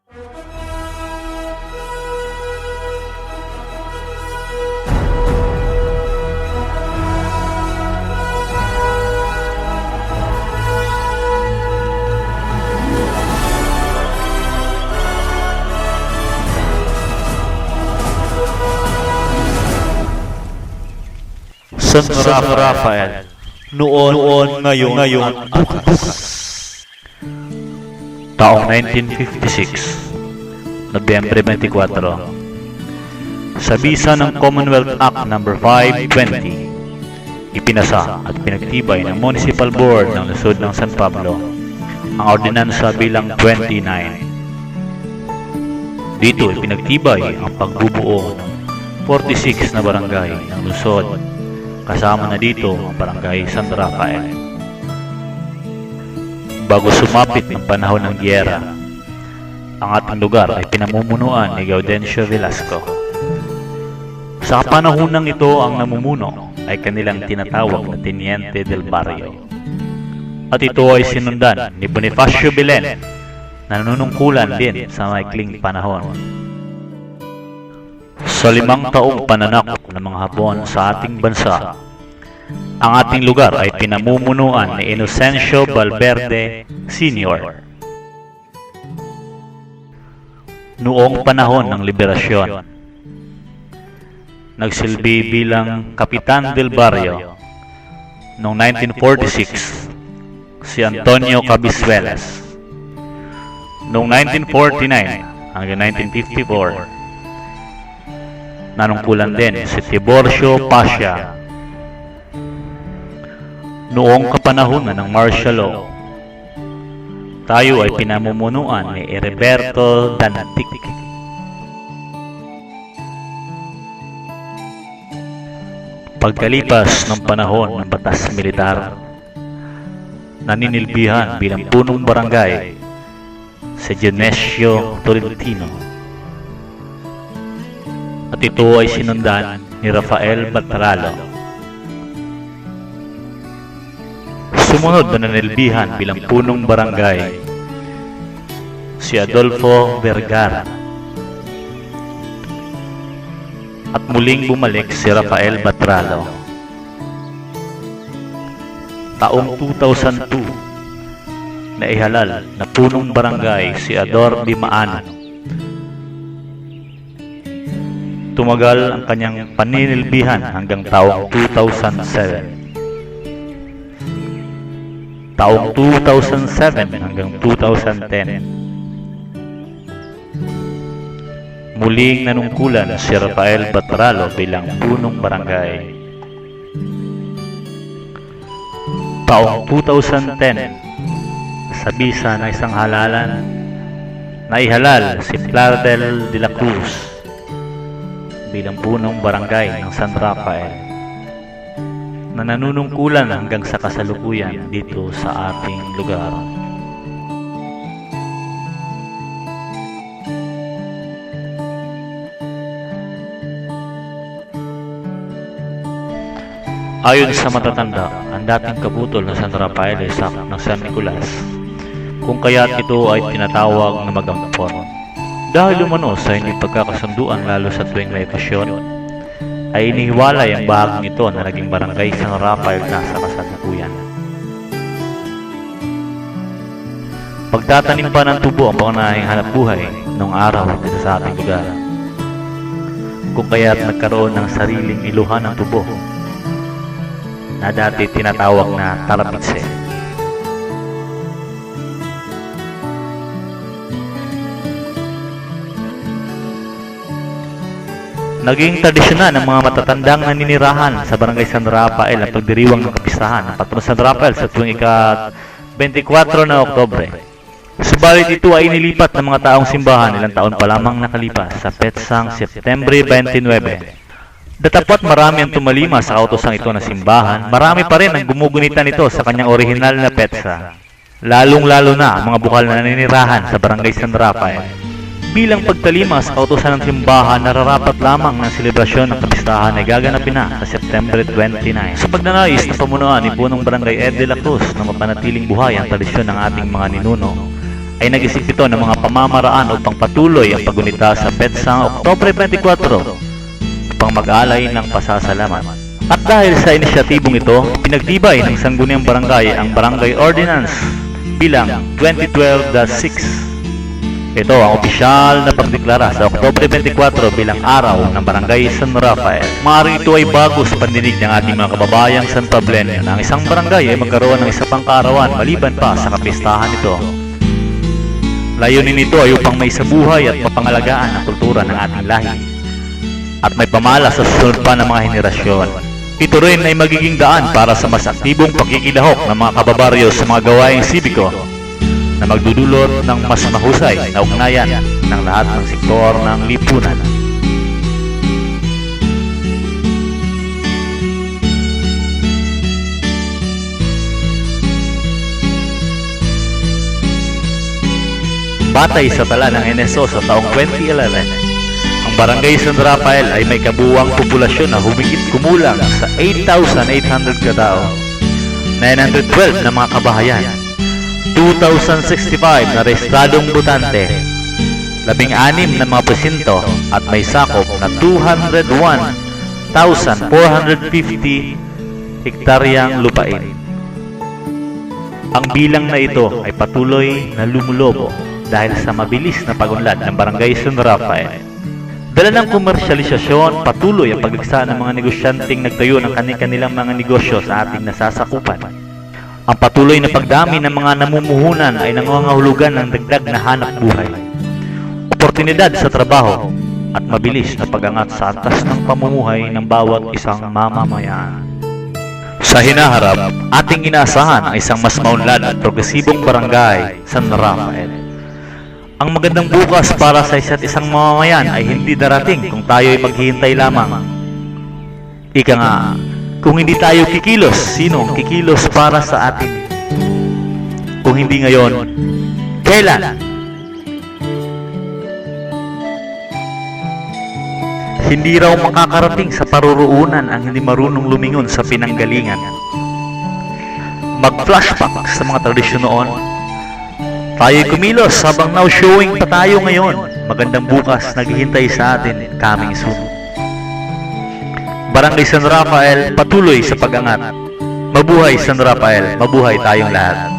San Rafael, noon, ngayon, bukas. Taong 1956, Nobyembre 24, sa bisa ng Commonwealth Act No. 520, ipinasa at pinagtibay ng Municipal Board ng Lungsod ng San Pablo ang ordinansa bilang 29. Dito ipinagtibay ang pagbubuo ng 46 na barangay ng lungsod. Kasama na dito ang barangay San Rafael. Bago sumapit ang panahon ng giyera, ang ating lugar ay pinamumunuan ni Gaudencio Velasco. Sa panahonang ito, ang namumuno ay kanilang tinatawag na Teniente del Barrio. At ito ay sinundan ni Bonifacio Belen na nanunungkulan din sa maikling panahon. Sa 5 taong pananakop ng mga Hapon sa ating bansa, ang ating lugar ay pinamumunuan ni Inocencio Valverde Sr. Noong panahon ng liberasyon, nagsilbi bilang Kapitan del Barrio noong 1946 si Antonio Cabisuelas. Noong 1949 hanggang 1954, nanungkulan din si Tiborcio Pasha. Noong kapanahunan ng martial law, tayo ay pinamumunuan ni Heriberto Dantic. Pagkalipas ng panahon ng batas militar, naninilbihan bilang punong barangay si Dionisio Tolentino. At ito ay sinundan ni Rafael Batralo. Sumunod na nanilbihan bilang punong barangay si Adolfo Vergara. At muling bumalik si Rafael Batralo. Taong 2002, naihalal na punong barangay si Ador Dimaano. Tumagal ang kanyang paninilbihan hanggang taong 2007. Taong 2007 hanggang 2010. Muling nanungkulan si Rafael Batralo bilang punong barangay. Taong 2010, sa bisa ng isang halalan, naihalal si Plardel de la Cruz bilang punong barangay ng San Rafael, na nanunungkulan hanggang sa kasalukuyan dito sa ating lugar. Ayon sa matatanda, ang dating kabutol na San Rafael ay sakop ng San Nicolas, kung kaya't ito ay tinatawag na Magampon. Dahil umano sa hindi pagkakasunduan lalo sa tuwing may okasyon, ay inihiwalay ang bahaging ito na naging barangay San Rafael na sa kasalukuyan. Pagtatanim pa ng tubo ang pangunahing hanapbuhay noong araw dito sa ating lugar, kung kaya't nagkaroon ng sariling iluhan ng tubo na dati tinatawag na Tarapitse. Naging tradisyon na ng mga matatandang naninirahan sa barangay San Rafael ang pagdiriwang ng kapistahan ng Patron San Rafael sa tuwing ika-24 na Oktubre. Subalit ito ay inilipat ng mga taong simbahan ilang taon pa lamang nakalipas sa petsang Setyembre 29. Datapat marami ang tumalima sa kautosang ito ng simbahan, marami pa rin ang gumugunitan ito sa kanyang orihinal na petsa. Lalong-lalo na ang mga bukal na naninirahan sa barangay San Rafael. Bilang pagtalima sa kautusan ng simbahan, nararapat lamang ng selebrasyon ng kapistahan ay gaganapin na sa September 29. Sa pagnanais na pamunuan ni punong barangay Ed de la Cruz na mapanatiling buhay ang tradisyon ng ating mga ninuno, ay nag-isip ito ng mga pamamaraan upang patuloy ang paggunita sa petsang Oktubre 24 upang mag-alay ng pasasalamat. At dahil sa inisyatibong ito, pinagtibay ng Sangguniang Barangay ang Barangay Ordinance bilang 2012-6. Ito ang opisyal na pagdeklara sa Oktubre 24 bilang araw ng Barangay San Rafael. Maaaring ito ay bago sa pandinig ng ating mga kababayang San Pablenyo na ang isang barangay ay magkaroon ng isa pang kaarawan maliban pa sa kapistahan nito. Layunin nito ay upang maisabuhay at mapangalagaan ang kultura ng ating lahi at may pamala sa susunod pa ng mga henerasyon. Ito rin ay magiging daan para sa mas aktibong pakikilahok ng mga kababaryo sa mga gawaing sibiko na magdudulot ng mas mahusay na ugnayan ng lahat ng sektor ng lipunan. Batay sa tala ng NSO sa taong 2011, ang Barangay San Rafael ay may kabuuang populasyon na humigit kumulang sa 8,800 katao, 912 na mga kabahayan, 2,065 na rehistradong botante, 16 na mga presinto at may sakop na 201,450 hektaryang lupain. Ang bilang na ito ay patuloy na lumulobo dahil sa mabilis na pagunlad ng Barangay San Rafael. Dala ng komersyalisasyon, patuloy ang pagliksa ng mga negosyanteng nagtayo ng kanilang mga negosyo sa ating nasasakupan. Ang patuloy na pagdami ng mga namumuhunan ay nangangahulugan ng dagdag na hanap buhay, oportunidad sa trabaho, at mabilis na pag-angat sa antas ng pamumuhay ng bawat isang mamamayan. Sa hinaharap, ating inaasahan ang isang mas maunlad at progresibong Barangay San Rafael. Ang magandang bukas para sa isa't isang mamamayan ay hindi darating kung tayo ay maghihintay lamang. Ika nga, kung hindi tayo kikilos, sino ang kikilos para sa atin? Kung hindi ngayon, kailan? Hindi raw makakarating sa paruroonan ang hindi marunong lumingon sa pinanggalingan. Mag-flashback sa mga tradisyon noon. Tayo'y kumilos habang now showing pa tayo ngayon. Magandang bukas naghihintay sa atin, coming soon. Barangay San Rafael, patuloy sa pag-angat. Mabuhay San Rafael, mabuhay tayong lahat.